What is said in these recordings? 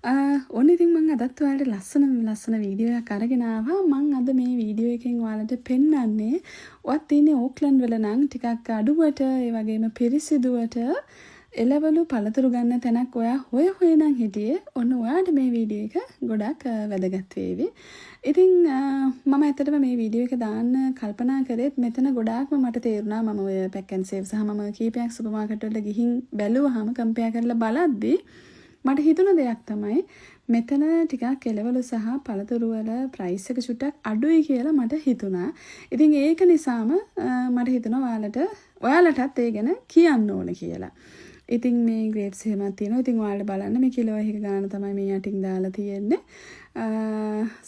ඕන ඉතින් මම අදත් ඔයාලට ලස්සන වීඩියෝ එකක් අරගෙන ආවා. මම අද මේ වීඩියෝ එකෙන් ඔයාලට පෙන්වන්නේ ඔයත් ඉන්නේ ඕක්ලන්ඩ් වල නම් ටිකක් අඩුවට ඒ වගේම පිරිසිදුවට එළවලු පළතුරු ගන්න තැනක් ඔයා හොය නම් හිටියේ. ඔන්න ඔයාලට මේ වීඩියෝ එක ගොඩක් වැදගත් වේවි. ඉතින් මම ඇත්තටම මේ වීඩියෝ එක දාන්න කල්පනා කරේත් මෙතන ගොඩාක්ම මට තේරුණා මම ඔය පැක් ඇන්ඩ් සේව් සහ මම කීපයක් සුපර් මාකට් වලට ගිහින් බැලුවාම කම්පෙයාර් කරලා බලද්දී මට හිතුණ දෙයක් තමයි මෙතන ටිකක් එළවලු සහ පළතුරු වල ප්‍රයිස් එක චුට්ටක් අඩුයි කියලා මට හිතුණා. ඉතින් ඒක නිසාම මට හිතුණා ඔයාලටත් ඒ ගැන කියන්න ඕන කියලා. ඉතින් මේ ග්‍රේප්ස් එහෙමත් තියෙනවා. ඉතින් ඔයාලට බලන්න මේ කිලෝ එකක ගාන තමයි මේ යටින් දාලා තියෙන්නේ.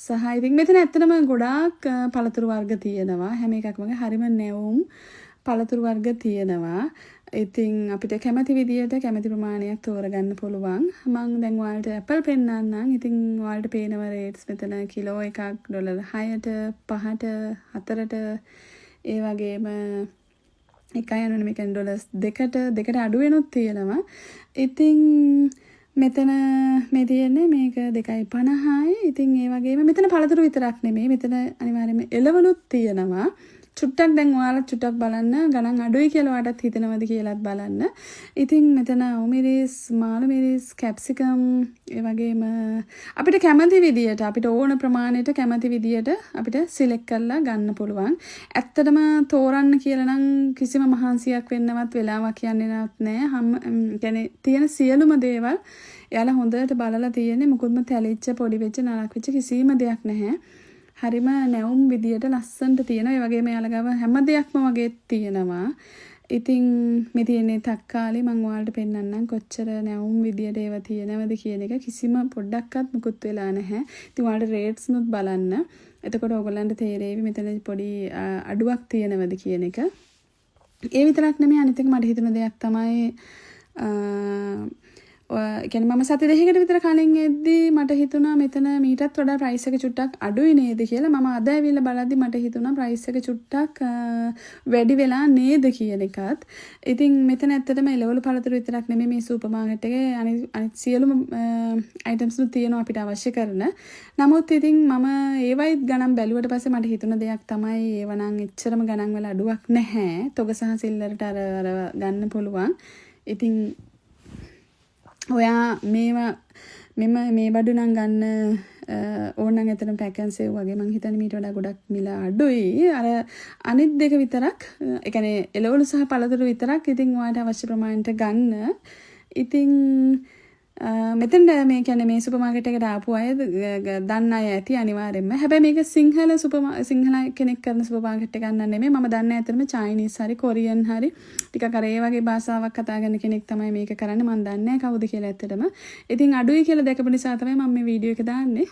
සහ ඉතින් මෙතන ඇත්තටම ගොඩාක් පළතුරු වර්ග තියෙනවා. හැම එකක්ම හරිම නැවුම් පළතුරු වර්ග තියෙනවා. ඉතින් අපිට කැමති විදියට කැමති ප්‍රමාණයක් තෝරගන්න පුළුවන්. මම දැන් ඔයාලට ඇපල් පෙන්නන්නම්. ඉතින් ඔයාලට පේනවා රේට්ස් මෙතන කිලෝ එකක් ඩොලර් 6ට 5ට 4ට ඒ වගේම එකයි යනවනේ මේකෙන් ඩොලර්ස් 2ට අඩු වෙනුත් තියෙනවා. ඉතින් මෙතන මේ තියෙන්නේ මේක 2.50යි. ඉතින් ඒ වගේම මෙතන පළතුරු විතරක් නෙමෙයි. මෙතන අනිවාර්යයෙන්ම එළවලුත් තියෙනවා. චුට්ටක් දැන් ඔයාලා චුට්ටක් බලන්න ගණන් අඩුයි කියලා ඔයාලට හිතෙනවද කියලාත් බලන්න. ඉතින් මෙතන ඔමිරිස්, මාළු මිරිස්, කැප්සිකම් ඒ වගේම අපිට කැමති විදියට අපිට ඕන ප්‍රමාණයට කැමති විදියට අපිට සිලෙක්ට් කරලා ගන්න පුළුවන්. ඇත්තටම තෝරන්න කියලා නම් කිසිම මහන්සියක් වෙන්නවත් වෙලාවක් යන්නේ නැහැ. තියෙන සියලුම දේවල් එයාලා හොඳට බලලා තියෙන්නේ මුකුත්ම තැලිච්ච පොඩි වෙච්ච නරක වෙච්ච කිසිම දෙයක් නැහැ. හරිම නැවුම් විදියට ලස්සනට තියෙනවා. ඒ වගේම යාළ ගාව හැම දෙයක්ම වගේ තියෙනවා. ඉතින් මේ තියෙන්නේ තක්කාලි මම ඔයාලට පෙන්නන්නම් කොච්චර නැවුම් විදියට ඒවා තියෙනවද කියන එක කිසිම පොඩ්ඩක්වත් මුකුත් වෙලා නැහැ. ඉතින් ඔයාලට රේට්ස් නුත් බලන්න. එතකොට ඔයගොල්ලන්ට තේරෙවි මෙතන පොඩි අඩුවක් තියෙනවද කියන එක. ඒ විතරක් නෙමෙයි අනිත් එක මට හිතුණ දෙයක් තමයි කියන්නේ මම සති දෙකකට විතර කලින් එද්දී මට හිතුණා මෙතන මීටත් වඩා ප්‍රයිස් එක චුට්ටක් අඩුයි නේද කියලා. මම අද ඇවිල්ලා බලද්දි මට හිතුණා ප්‍රයිස් එක චුට්ටක් වැඩි වෙලා නේද කියන එකත්. ඉතින් මෙතන ඇත්තටම එළවලු පළතුරු විතරක් නෙමෙයි මේ සුපර් මාකට් එකේ අනිත් සියලුම අයිටම්ස් නුත් තියෙනවා අපිට අවශ්‍ය කරන. නමුත් ඉතින් මම ඒවයිත් ගණන් බැලුවට පස්සේ මට හිතුණ දෙයක් තමයි ඒව නම් එච්චරම ගණන් වල අඩුවක් නැහැ. තොග සහ සිල්ලරට අර ගන්න පුළුවන්. ඉතින් ඔයා මේ බඩු නම් ගන්න ඕනනම් එතන පැක් ඇන්ඩ් සේව් වගේ මං හිතන්නේ මීට වඩා ගොඩක් මිල අඩුයි. අර අනිත් දෙක විතරක් ඒ කියන්නේ එළවලු සහ පළතුරු විතරක් ඉතින් ඔයාට අවශ්‍ය ප්‍රමාණයට ගන්න. ඉතින් මෙතන මේ කියන්නේ මේ සුපර් මාකට් එකට ආපු අය දන්න අය ඇති අනිවාර්යෙන්ම. හැබැයි මේක සිංහල කෙනෙක් කරන සුපර් මාකට් එකක් නන් නෙමෙයි. මම දන්නේ ඇත්තටම චයිනීස් හරි කොරියන් හරි ටිකක් අර ඒ වගේ භාෂාවක් කතා කරන කෙනෙක් තමයි මේක කරන්නේ. මම දන්නේ නැහැ කවුද කියලා ඇත්තටම. ඉතින් අඩුයි කියලා දැකපු නිසා තමයි මම මේ වීඩියෝ එක දාන්නේ.